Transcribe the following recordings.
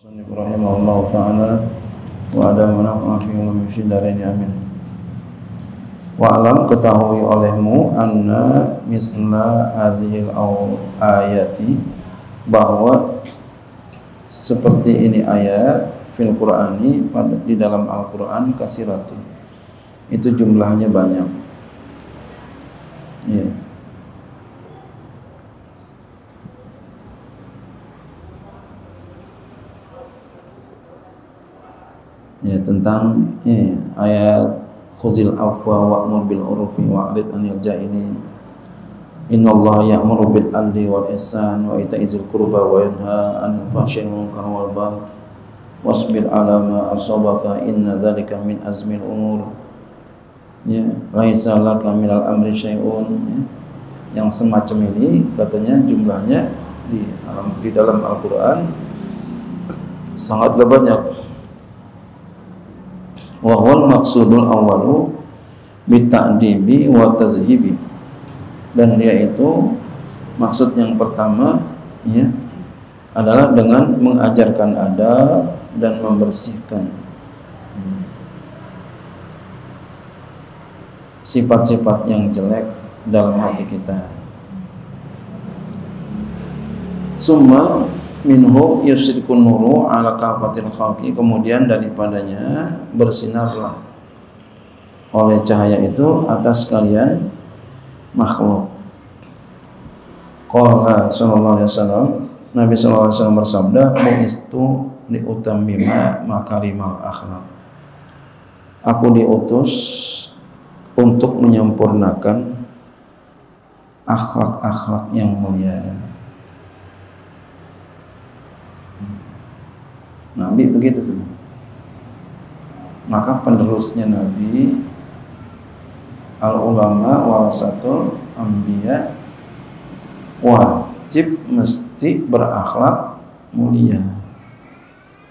Rahimahullah ta'ala wa ada manafa'ah fi ulumi syidaraini amin. Wa alam, ketahui olehmu anna misla hadhil ayati, bahwa seperti ini ayat fil Qur'ani, di dalam Al-Qur'an, kasiratu, itu jumlahnya banyak. Ya. Ya, tentang ayat khuzil afwa wa'mur bil urfi wa'rid anil jahilin. Innallaha ya'muru bil adli wal ihsan wa ita'i dzil qurba wa yanha 'anil fahsya'i wal munkari wal baghi wasbir 'ala ma asabaka inna dzalika min azmil umur. Ya, laisa laka minal amri syai'un. Ya. Yang semacam ini katanya jumlahnya di dalam Al-Qur'an sangatlah banyak. Wa huwal maqsudul awwalu bita'dibi wa tazhibi, dan dia itu maksud yang pertama ya adalah dengan mengajarkan adab dan membersihkan sifat-sifat yang jelek dalam hati kita. Summa minhu yusyrikun nuru ala kafatil khalqi, kemudian daripadanya bersinarlah oleh cahaya itu atas kalian makhluk. Qala sallallahu alaihi wasallam, Nabi sallallahu alaihi wasallam bersabda, "Bu'istu liutammima makarimal akhlaq." Aku diutus untuk menyempurnakan akhlak-akhlak yang mulia. Nabi begitu tuh. Maka penerusnya Nabi, al-ulama warasatul anbiya, wajib mesti berakhlak mulia.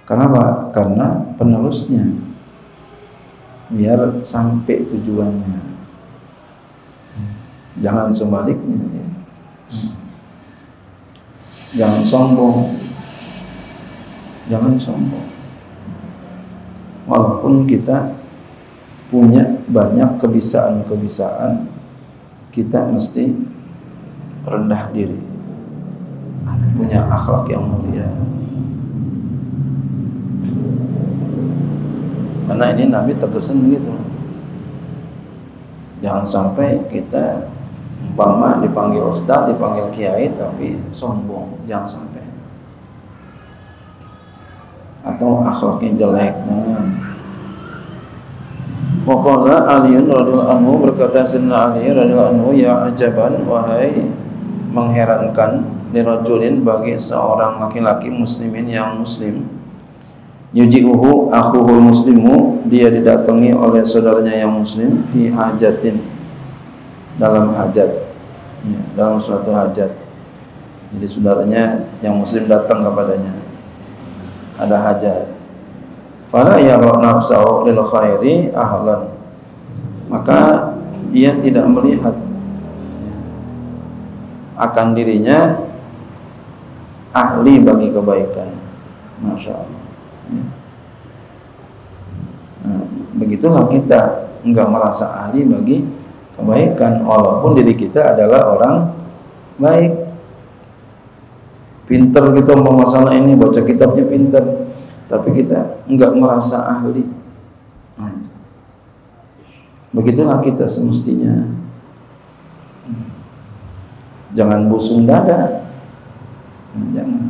Kenapa? Karena penerusnya, biar sampai tujuannya. Jangan sebaliknya ya. Jangan sombong. Jangan sombong. Walaupun kita punya banyak kebisaan-kebisaan, kita mesti rendah diri, punya akhlak yang mulia. Karena ini Nabi tegesin begitu. Jangan sampai kita umpama dipanggil ustaz, dipanggil kiai tapi sombong, jangan sampai. Atau akhlaknya jelek. Waqala Aliun radhiyallahu anhu, berkata Sayyidina Ali radhiyallahu anhu, ya ajaban, wahai mengherankan, lirajulin, bagi seorang laki-laki muslimin yang muslim, yuji'uhu akhuhul muslimu, dia didatangi oleh saudaranya yang muslim, fi hajatin, dalam hajat ya, dalam suatu hajat. Jadi saudaranya yang muslim datang kepadanya, ada hajat. Fala yara nafsahu lil khairi ahlan, maka dia tidak melihat akan dirinya ahli bagi kebaikan. Masya Allah. Nah, begitulah kita enggak merasa ahli bagi kebaikan, walaupun diri kita adalah orang baik. Pinter kita mau masalah ini, baca kitabnya pinter, tapi kita enggak merasa ahli. Nah, begitulah kita semestinya. Jangan busung dada. Jangan.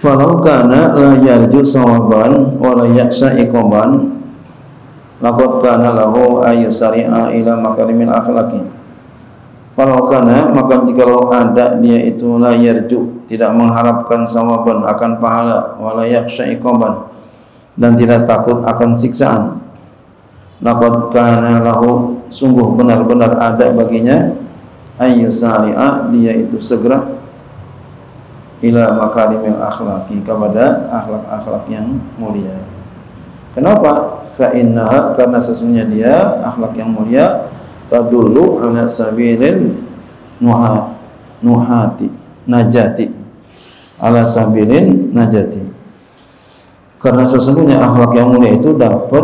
Falau kana la yarju sawaban wa la yaksha iqaban, laqad kana lahu ayyusari'a ila makarimil akhlaqi. Kalau kana, maka jikalau ada dia itu la yarju, tidak mengharapkan sawaban, akan pahala, wala yakhsha iqaban, dan tidak takut akan siksaan, laqad kana lahu, sungguh benar-benar ada baginya, ayyusari'a, dia itu segera, ila makarimil akhlaqi, kepada akhlak-akhlak yang mulia. Kenapa? Fa innaha, karena sesungguhnya dia akhlak yang mulia, tadullu ala sabilin nuhati najati, ala sabilin najati. Karena sesungguhnya akhlak yang mulia itu dapat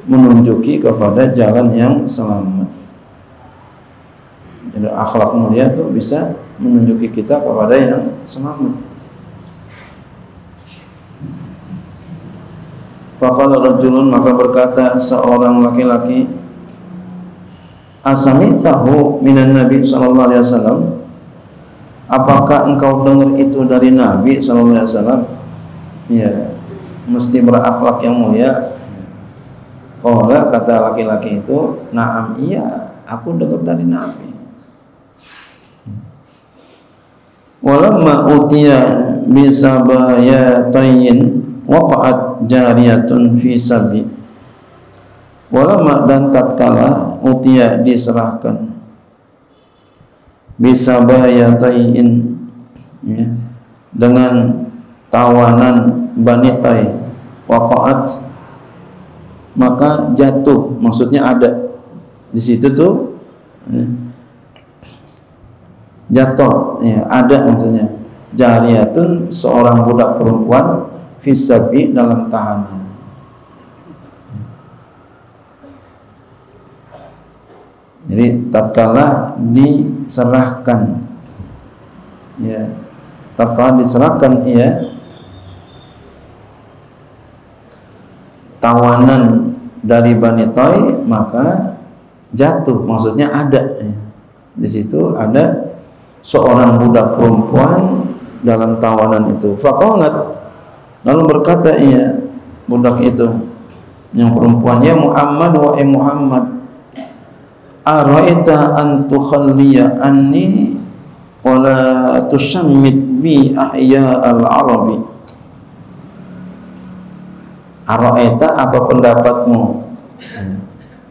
menunjuki kepada jalan yang selamat. Jadi akhlak mulia itu bisa menunjuki kita kepada yang selamat. Faqala rajulun, maka berkata seorang laki-laki, asamitahu minan Nabi sallallahu alaihi wasallam, apakah engkau dengar itu dari Nabi sallallahu alaihi wasallam? Ya, mesti berakhlak yang mulia. Qala, kata laki-laki itu, na'am, iya, aku dengar dari Nabi. Walamma utiya bisabayatayn waqa'at jariyatun fi sabi. Walamma, dan tatkala utiya diserahkan bisabayatayn, ya, dengan tawanan Bani Tai, waqa'at, maka jatuh, maksudnya ada di situ tuh, ya, jatuh, ya, ada maksudnya jariyatun, seorang budak perempuan, fisabi, dalam tahanan. Jadi tatkala diserahkan, ya, tatkala diserahkan, ya, tawanan dari Bani Tai, maka jatuh, maksudnya ada, ya. Di situ ada seorang budak perempuan dalam tawanan itu. Faqalat, lalu berkata ia, budak itu yang perempuan, ya Muhammad, wa Muhammad, araita an tukhalliya anni wa la tushammit bi ahya al-arabi. Araita, apa pendapatmu,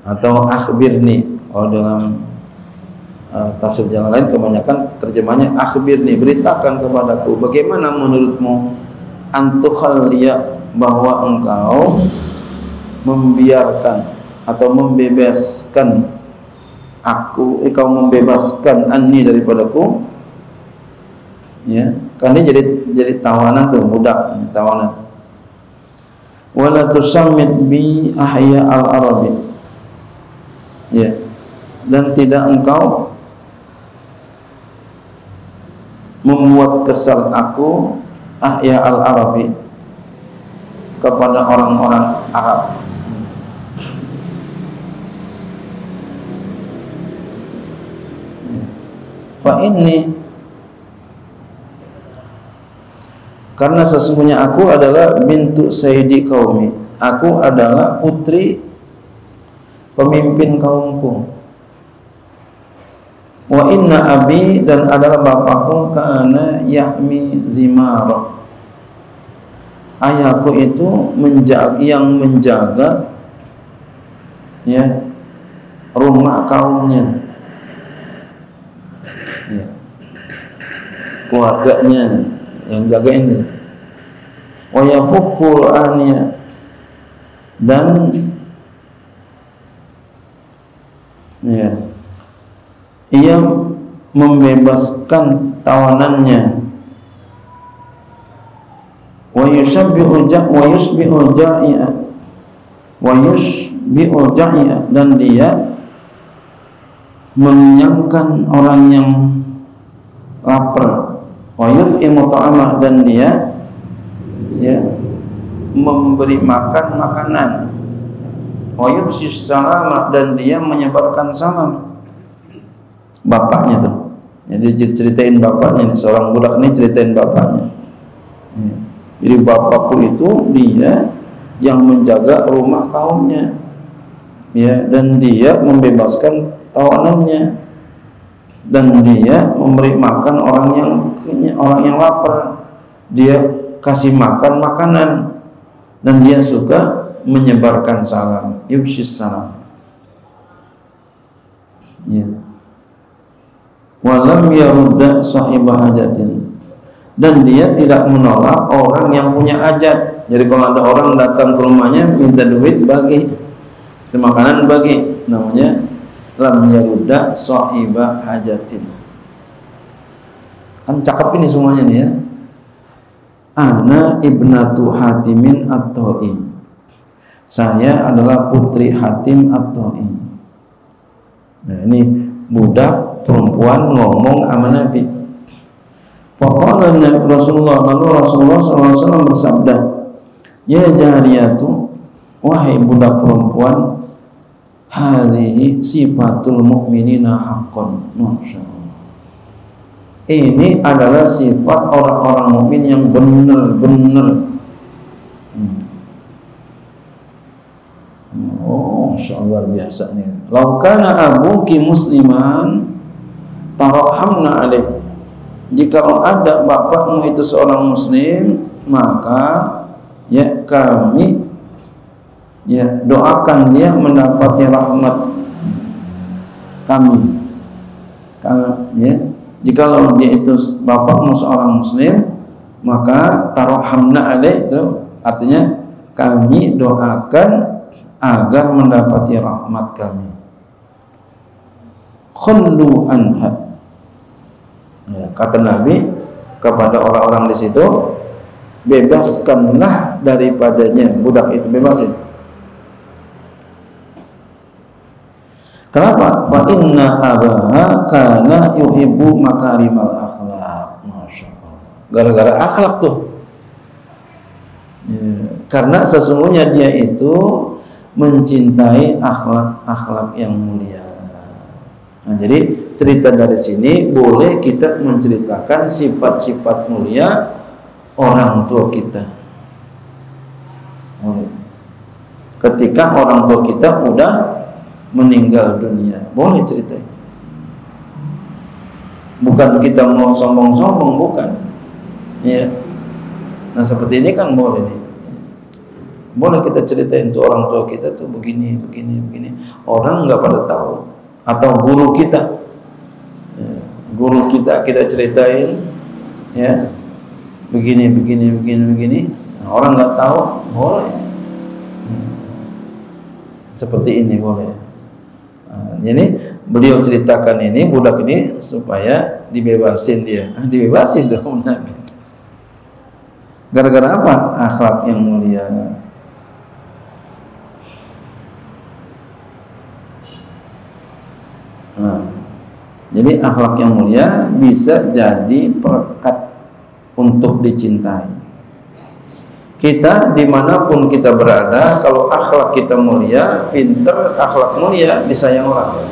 atau akhbirni, dalam tafsir jalan lain kebanyakan terjemahnya akhbirni, beritakan kepadaku, bagaimana menurutmu, antukhalliya, bahwa engkau membiarkan atau membebaskan aku, engkau membebaskan anni, daripadaku, ya, kan dia jadi tawanan tuh, budak tawanan. Wala tusammit bi ahya al-arabi, ya, dan tidak engkau membuat kesal aku, ahya al-arabi, kepada orang-orang Arab. Fa inni, karena sesungguhnya aku adalah bintu sayyidi qaumi, aku adalah putri pemimpin kaumku. Wa inna abi, dan adalah bapakku, kana yahmi zimara, ayahku itu yang menjaga, ya, rumah kaumnya, ya, keluarganya yang jaga ini. Wa yafukul aniya, dan, ya, ia membebaskan tawanannya. Wa yusbi'u ja'i'a, dan dia mengenyangkan orang yang lapar. Wa yut'imu ta'ama, dan dia, ya, memberi makan makanan. Wa yubsis salama, dan dia menyebarkan salam. Bapaknya tuh, jadi ceritain bapaknya, seorang budak ini ceritain bapaknya. Jadi bapakku itu dia yang menjaga rumah kaumnya, ya, dan dia membebaskan tawanannya, dan dia memberi makan orang yang lapar, dia kasih makan makanan, dan dia suka menyebarkan salam, yubshis salam, ya. Walam yarudda sahibah hajatin, dan dia tidak menolak orang yang punya hajat. Jadi kalau ada orang datang ke rumahnya minta duit, bagi, itu makanan, bagi, namanya lam yarudda sahibah hajatin. Kan cakep ini semuanya nih, ya. ana ibnatu Hatimin at-Ta'i. Saya adalah putri Hatim at-Ta'i. Nah, ini budak perempuan ngomong sama Nabi. Faqala Rasulullah, lalu Rasulullah SAW bersabda, ya jariyatu, wahai budak perempuan, hazihi sifatul mu'minina haqqan. Masyaallah. Ini adalah sifat orang-orang mukmin yang benar-benar. Oh, luar biasa nih. Lau kana abuki musliman tarahamna alaih. Jika ada bapakmu itu seorang muslim, maka ya kami ya doakan dia mendapati rahmat kami. Ya, jikalau dia itu bapakmu seorang muslim, maka tarahamna alaih itu artinya kami doakan agar mendapati rahmat kami. Khullu anha. Ya, kata Nabi kepada orang-orang di situ, bebaskanlah daripadanya, budak itu bebasin. Kenapa? Fa inna abaha kana yuhibbu makarimal akhlaq. Masyaallah. Gara-gara akhlak tuh. Ya, karena sesungguhnya dia itu mencintai akhlak-akhlak yang mulia. Nah, jadi cerita dari sini boleh kita menceritakan sifat-sifat mulia orang tua kita. Ketika orang tua kita udah meninggal dunia, boleh ceritain. Bukan kita mau sombong-sombong, bukan. Ya. Nah, seperti ini kan boleh nih. Boleh kita ceritain tuh orang tua kita tuh begini. Orang nggak pada tahu. Atau guru kita, ya, guru kita ceritain, ya begini. Nah, orang nggak tahu, boleh. Seperti ini boleh. Nah, jadi beliau ceritakan ini budak ini supaya dibebasin dia. Dibebasin tuh Nabi. Gara-gara apa? Akhlak yang mulia. Nah, jadi akhlak yang mulia bisa jadi perekat untuk dicintai. Kita dimanapun kita berada, kalau akhlak kita mulia, pinter, akhlak mulia, disayang orang.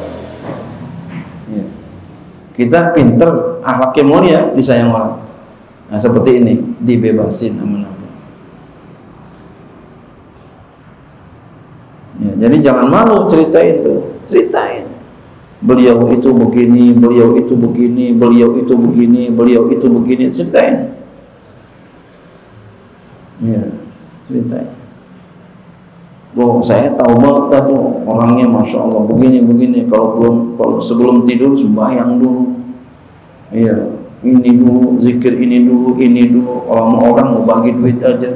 Ya. Kita pinter, akhlaknya mulia, disayang orang. Nah, seperti ini, dibebasin sama Nabi. Ya, jadi jangan malu ceritain itu, ceritain. Beliau itu begini, beliau itu begini, beliau itu begini, beliau itu begini, ceritain. Ya, ceritain. Loh, saya tahu banget tuh orangnya, masya Allah begini. Kalau sebelum tidur sembahyang dulu. Iya, ini dulu, zikir ini dulu. Orang mau bagi duit aja.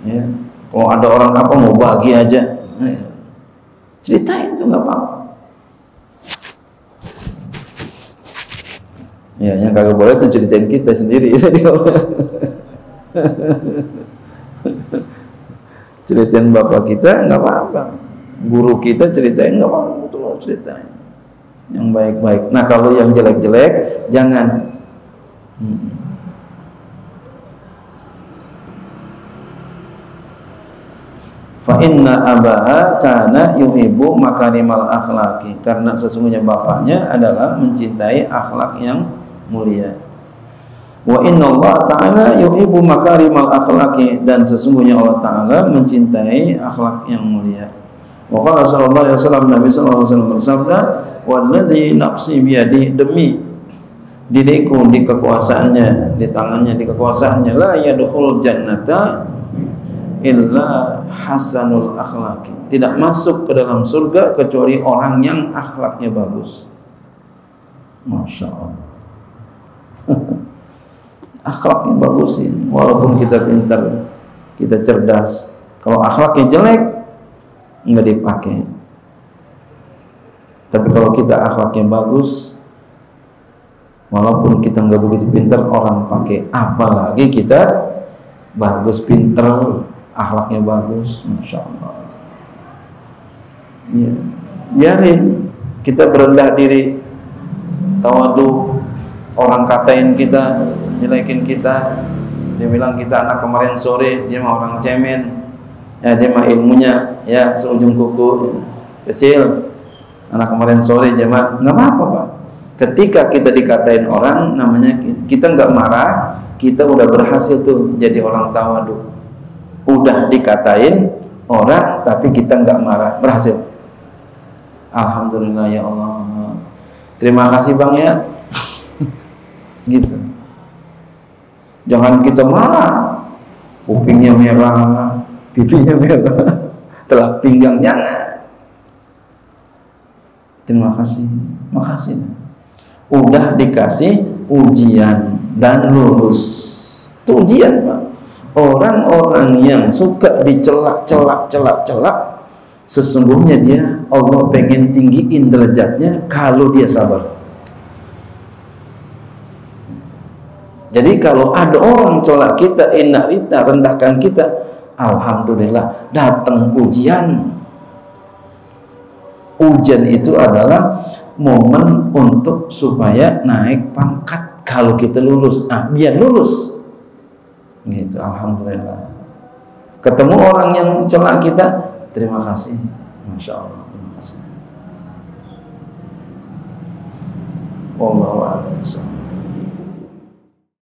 Ya, kalau ada orang apa mau bagi aja. Ya. Ceritain tuh nggak apa-apa. Ya, yang kagak boleh itu ceritain kita sendiri. Ceritain bapak kita nggak apa-apa, guru kita ceritain nggak apa-apa, betul ceritain yang baik-baik. Nah, kalau yang jelek-jelek jangan. Fa inna abaha kana yuhibbu makarimal akhlaqi, karena sesungguhnya bapaknya adalah mencintai akhlak yang mulia. Wa inna Allah ta'ala yuhibbu makarimal akhlaqi, dan sesungguhnya Allah Ta'ala mencintai akhlak yang mulia. Wa qala sallallahu alaihi wasallam, Nabi sallallahu alaihi wasallam bersabda, wallazi nafsi biyadihi, demi diriku di kekuasaannya, di tangannya, di kekuasaannya, la yadkhul jannata illa hasanul akhlaqi, tidak masuk ke dalam surga kecuali orang yang akhlaknya bagus. Masya Allah. Akhlaknya bagusin, walaupun kita pintar, kita cerdas, kalau akhlaknya jelek nggak dipakai. Tapi kalau kita akhlaknya bagus, Walaupun kita nggak begitu pintar, orang pakai, apalagi kita bagus, pintar, akhlaknya bagus, masya Allah. Ya, biarin kita berendah diri, tawadu, orang katain kita, jelekin kita, dia bilang kita anak kemarin sore, dia mah orang cemen, ya dia mah ilmunya ya seujung kuku, kecil, anak kemarin sore dia mah nggak apa-apa Pak. Ketika kita dikatain orang, namanya kita nggak marah, kita udah berhasil tuh jadi orang tawadu. Udah dikatain orang, tapi kita nggak marah, berhasil. Alhamdulillah ya Allah. Terima kasih Bang ya. Gitu. Jangan kita marah, kupingnya merah, pipinya merah, telak pinggang, jangan. Terima kasih, makasih. Udah dikasih ujian dan lulus. Itu ujian Pak. Orang-orang yang suka dicelak, sesungguhnya dia Allah pengen tinggiin derajatnya kalau dia sabar. Jadi kalau ada orang celak kita, inna kita, rendahkan kita, alhamdulillah datang ujian. Ujian itu adalah momen untuk supaya naik pangkat kalau kita lulus. Ah, biar lulus. Gitu, alhamdulillah. Ketemu orang yang celak kita, terima kasih. Masya Allah, terima kasih. Wallahu a'lam.